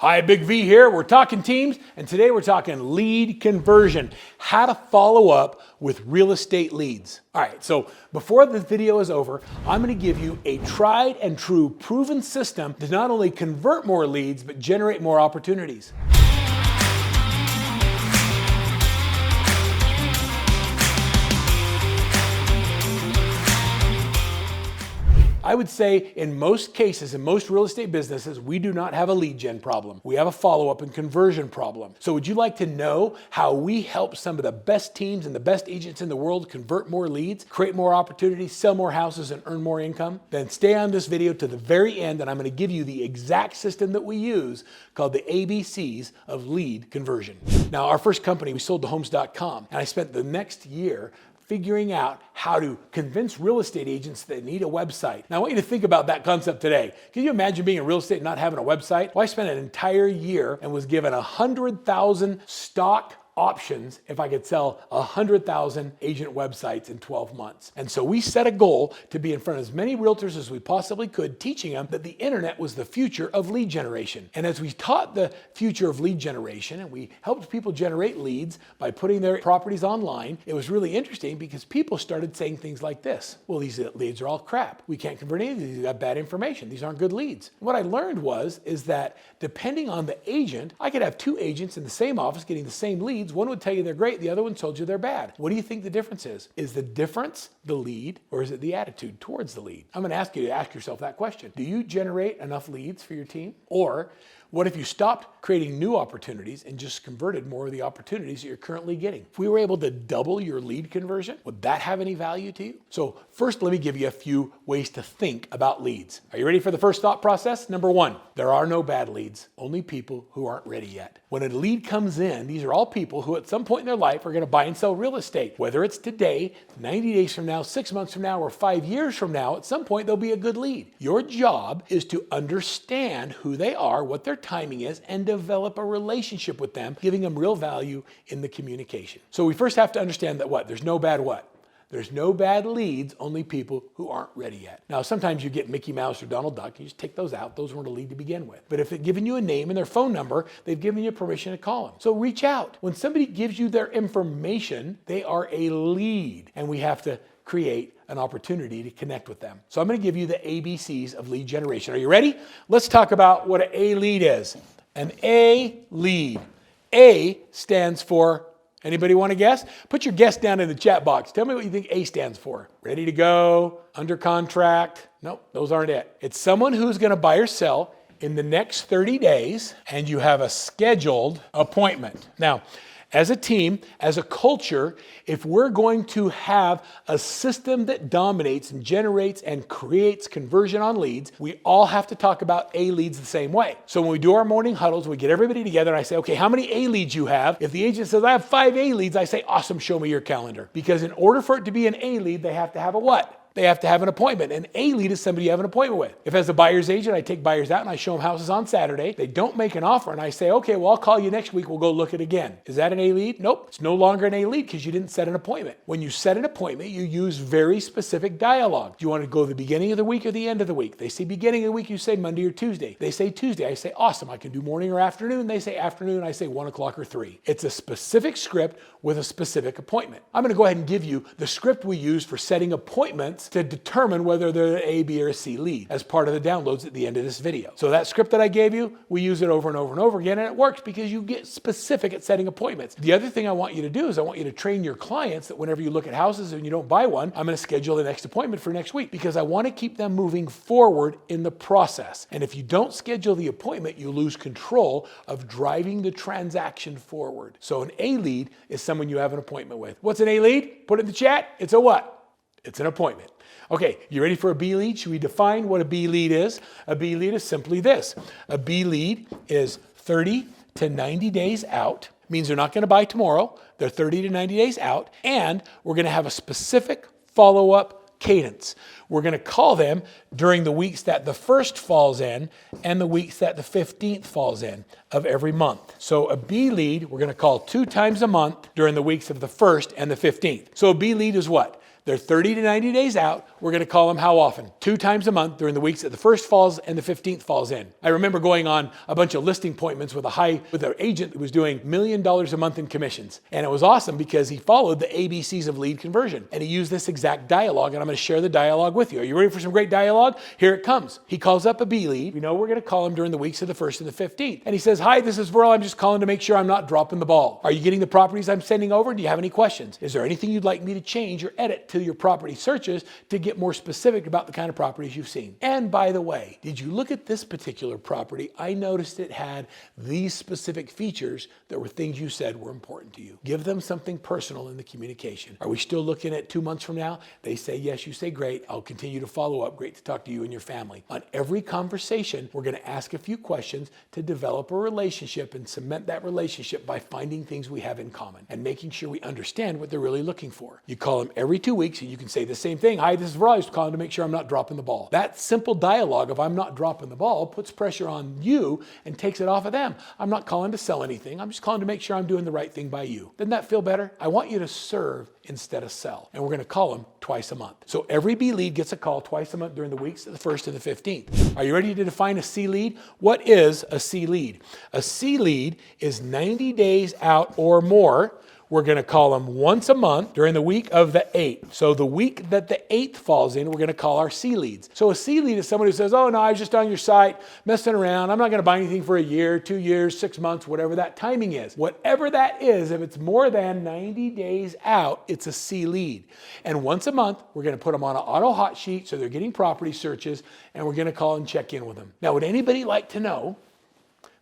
Hi, Big V here. We're talking teams, and today we're talking lead conversion, how to follow up with real estate leads. All right, so before the video is over, I'm going to give you a tried and true proven system to not only convert more leads, but generate more opportunities. I would say in most cases, in most real estate businesses, we do not have a lead gen problem. We have a follow-up and conversion problem. So would you like to know how we help some of the best teams and the best agents in the world convert more leads, create more opportunities, sell more houses, and earn more income? Then stay on this video to the very end, and I'm going to give you the exact system that we use called the ABCs of lead conversion. Now, our first company, we sold to homes.com, and I spent the next year figuring out how to convince real estate agents that need a website. Now, I want you to think about that concept today. Can you imagine being in real estate and not having a website? Well, I spent an entire year and was given 100,000 stock options if I could sell 100,000 agent websites in 12 months. And so we set a goal to be in front of as many realtors as we possibly could, teaching them that the internet was the future of lead generation. And as we taught the future of lead generation and we helped people generate leads by putting their properties online, it was really interesting because people started saying things like this. Well, these leads are all crap. We can't convert any of these. These got bad information. These aren't good leads. And what I learned is that depending on the agent, I could have two agents in the same office getting the same leads. One would tell you they're great, the other one told you they're bad. What do you think the difference is? Is the difference the lead, or is it the attitude towards the lead? I'm going to ask you to ask yourself that question. Do you generate enough leads for your team? Or what if you stopped creating new opportunities and just converted more of the opportunities that you're currently getting? If we were able to double your lead conversion, would that have any value to you? So first, let me give you a few ways to think about leads. Are you ready for the first thought process? Number one, there are no bad leads, only people who aren't ready yet. When a lead comes in, these are all people who at some point in their life are going to buy and sell real estate. Whether it's today, 90 days from now, 6 months from now, or 5 years from now, at some point they'll be a good lead. Your job is to understand who they are, what their timing is, and develop a relationship with them, giving them real value in the communication. So we first have to understand that what? There's no bad what? There's no bad leads, only people who aren't ready yet. Now, sometimes you get Mickey Mouse or Donald Duck, you just take those out. Those weren't a lead to begin with. But if they've given you a name and their phone number, they've given you permission to call them. So reach out. When somebody gives you their information, they are a lead, and we have to create an opportunity to connect with them. So I'm going to give you the ABCs of lead generation. Are you ready? Let's talk about what an A lead is. An A lead. A stands for, anybody want to guess? Put your guess down in the chat box. Tell me what you think A stands for. Ready to go? Under contract? Nope, those aren't it. It's someone who's going to buy or sell in the next 30 days, and you have a scheduled appointment. Now, as a team, as a culture, if we're going to have a system that dominates and generates and creates conversion on leads, we all have to talk about A leads the same way. So when we do our morning huddles, we get everybody together and I say, okay, how many A leads you have? If the agent says, I have 5 A leads, I say, awesome, show me your calendar. Because in order for it to be an A lead, they have to have a what? They have to have an appointment. An A lead is somebody you have an appointment with. If as a buyer's agent, I take buyers out and I show them houses on Saturday, they don't make an offer and I say, okay, well, I'll call you next week. We'll go look at it again. Is that an A lead? Nope. It's no longer an A lead because you didn't set an appointment. When you set an appointment, you use very specific dialogue. Do you want to go the beginning of the week or the end of the week? They say beginning of the week, you say Monday or Tuesday. They say Tuesday. I say, awesome. I can do morning or afternoon. They say afternoon. I say 1 o'clock or 3. It's a specific script with a specific appointment. I'm going to go ahead and give you the script we use for setting appointments to determine whether they're an A, B, or a C lead as part of the downloads at the end of this video. So that script that I gave you, we use it over and over and over again, and it works because you get specific at setting appointments. The other thing I want you to do is I want you to train your clients that whenever you look at houses and you don't buy one, I'm going to schedule the next appointment for next week because I want to keep them moving forward in the process. And if you don't schedule the appointment, you lose control of driving the transaction forward. So an A lead is someone you have an appointment with. What's an A lead? Put it in the chat. It's a what? It's an appointment. Okay, you ready for a B lead? Should we define what a B lead is? A B lead is simply this. A B lead is 30 to 90 days out. It means they're not going to buy tomorrow. They're 30 to 90 days out. And we're going to have a specific follow-up cadence. We're going to call them during the weeks that the 1st falls in and the weeks that the 15th falls in of every month. So a B lead, we're going to call 2 times a month during the weeks of the 1st and the 15th. So a B lead is what? They're 30 to 90 days out. We're going to call them how often? 2 times a month during the weeks that the 1st falls and the 15th falls in. I remember going on a bunch of listing appointments with an agent who was doing $1 million a month in commissions. And it was awesome because he followed the ABCs of lead conversion. And he used this exact dialogue, and I'm going to share the dialogue with you. Are you ready for some great dialogue? Here it comes. He calls up a B lead. We know we're going to call him during the weeks of the 1st and the 15th. And he says, "Hi, this is Verl. I'm just calling to make sure I'm not dropping the ball. Are you getting the properties I'm sending over? Do you have any questions? Is there anything you'd like me to change or edit to your property searches to get more specific about the kind of properties you've seen? And by the way, did you look at this particular property? I noticed it had these specific features that were things you said were important to you." Give them something personal in the communication. Are we still looking at 2 months from now? They say yes, you say great. I'll continue to follow up. Great to talk to you and your family. On every conversation, we're going to ask a few questions to develop a relationship and cement that relationship by finding things we have in common and making sure we understand what they're really looking for. You call them every 2 weeks and you can say the same thing. "Hi, this is Verl. I was calling to make sure I'm not dropping the ball." That simple dialogue of "I'm not dropping the ball" puts pressure on you and takes it off of them. I'm not calling to sell anything. I'm just calling to make sure I'm doing the right thing by you. Doesn't that feel better? I want you to serve instead of sell. And we're going to call them twice a month. So every B lead gets a call twice a month during the weeks of the 1st and the 15th. Are you ready to define a C lead? What is a C lead? A C lead is 90 days out or more. We're going to call them once a month during the week of the 8th. So the week that the 8th falls in, we're going to call our C leads. So a C lead is somebody who says, "Oh no, I was just on your site messing around. I'm not going to buy anything for a year, 2 years, 6 months, whatever that timing is." Whatever that is, if it's more than 90 days out, it's a C lead. And once a month, we're going to put them on an auto hot sheet so they're getting property searches, and we're going to call and check in with them. Now, would anybody like to know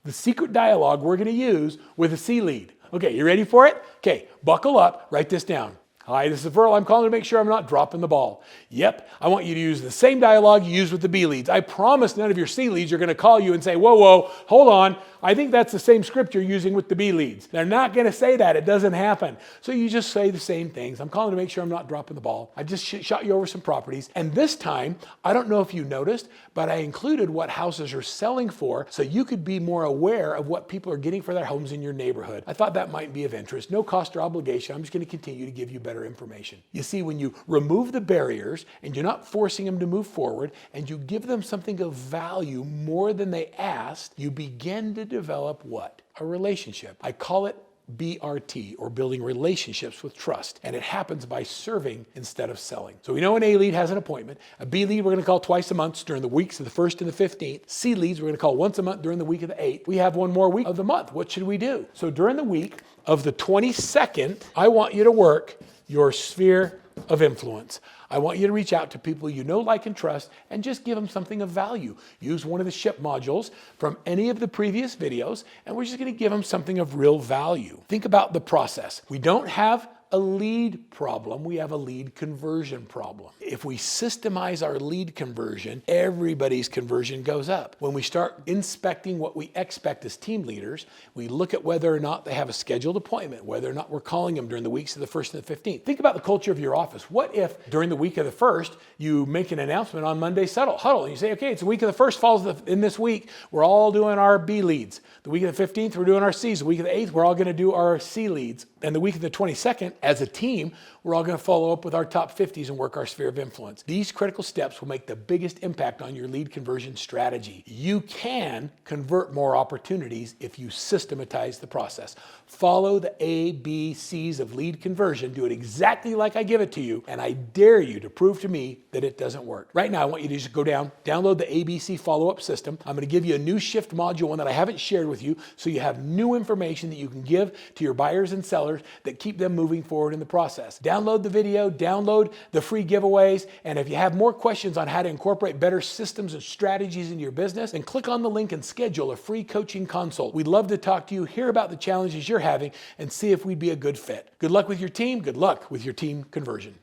the secret dialogue we're going to use with a C lead? Okay, you ready for it? Okay, buckle up, write this down. "Hi, this is Verl. I'm calling to make sure I'm not dropping the ball." Yep, I want you to use the same dialogue you used with the B leads. I promise none of your C leads are going to call you and say, "Whoa, hold on. I think that's the same script you're using with the B leads." They're not going to say that. It doesn't happen. So you just say the same things. "I'm calling to make sure I'm not dropping the ball. I just shot you over some properties. And this time, I don't know if you noticed, but I included what houses are selling for so you could be more aware of what people are getting for their homes in your neighborhood. I thought that might be of interest. No cost or obligation. I'm just going to continue to give you better information." You see, when you remove the barriers and you're not forcing them to move forward and you give them something of value more than they asked, you begin to develop what? A relationship. I call it BRT, or building relationships with trust. And it happens by serving instead of selling. So we know an A lead has an appointment. A B lead we're going to call twice a month during the weeks of the 1st and the 15th. C leads we're going to call once a month during the week of the 8th. We have one more week of the month. What should we do? So during the week of the 22nd, I want you to work your sphere of influence. I want you to reach out to people you know, like, and trust, and just give them something of value. Use one of the SHIP modules from any of the previous videos, and we're just going to give them something of real value. Think about the process. We don't have a lead problem, we have a lead conversion problem. If we systemize our lead conversion, everybody's conversion goes up. When we start inspecting what we expect as team leaders, we look at whether or not they have a scheduled appointment, whether or not we're calling them during the weeks of the 1st and the 15th. Think about the culture of your office. What if during the week of the 1st, you make an announcement on Monday's huddle, and you say, "Okay, it's the week of the 1st falls in this week. We're all doing our B leads. The week of the 15th, we're doing our C's. The week of the 8th, we're all going to do our C leads. And the week of the 22nd, as a team, we're all going to follow up with our top 50s and work our sphere of influence." These critical steps will make the biggest impact on your lead conversion strategy. You can convert more opportunities if you systematize the process. Follow the ABCs of lead conversion. Do it exactly like I give it to you, and I dare you to prove to me that it doesn't work. Right now, I want you to just go down, download the ABC follow-up system. I'm going to give you a new shift module, one that I haven't shared with you, so you have new information that you can give to your buyers and sellers that keep them moving forward in the process. Download the video, download the free giveaways, and if you have more questions on how to incorporate better systems and strategies into your business, then click on the link and schedule a free coaching consult. We'd love to talk to you, hear about the challenges you're having, and see if we'd be a good fit. Good luck with your team. Good luck with your team conversion.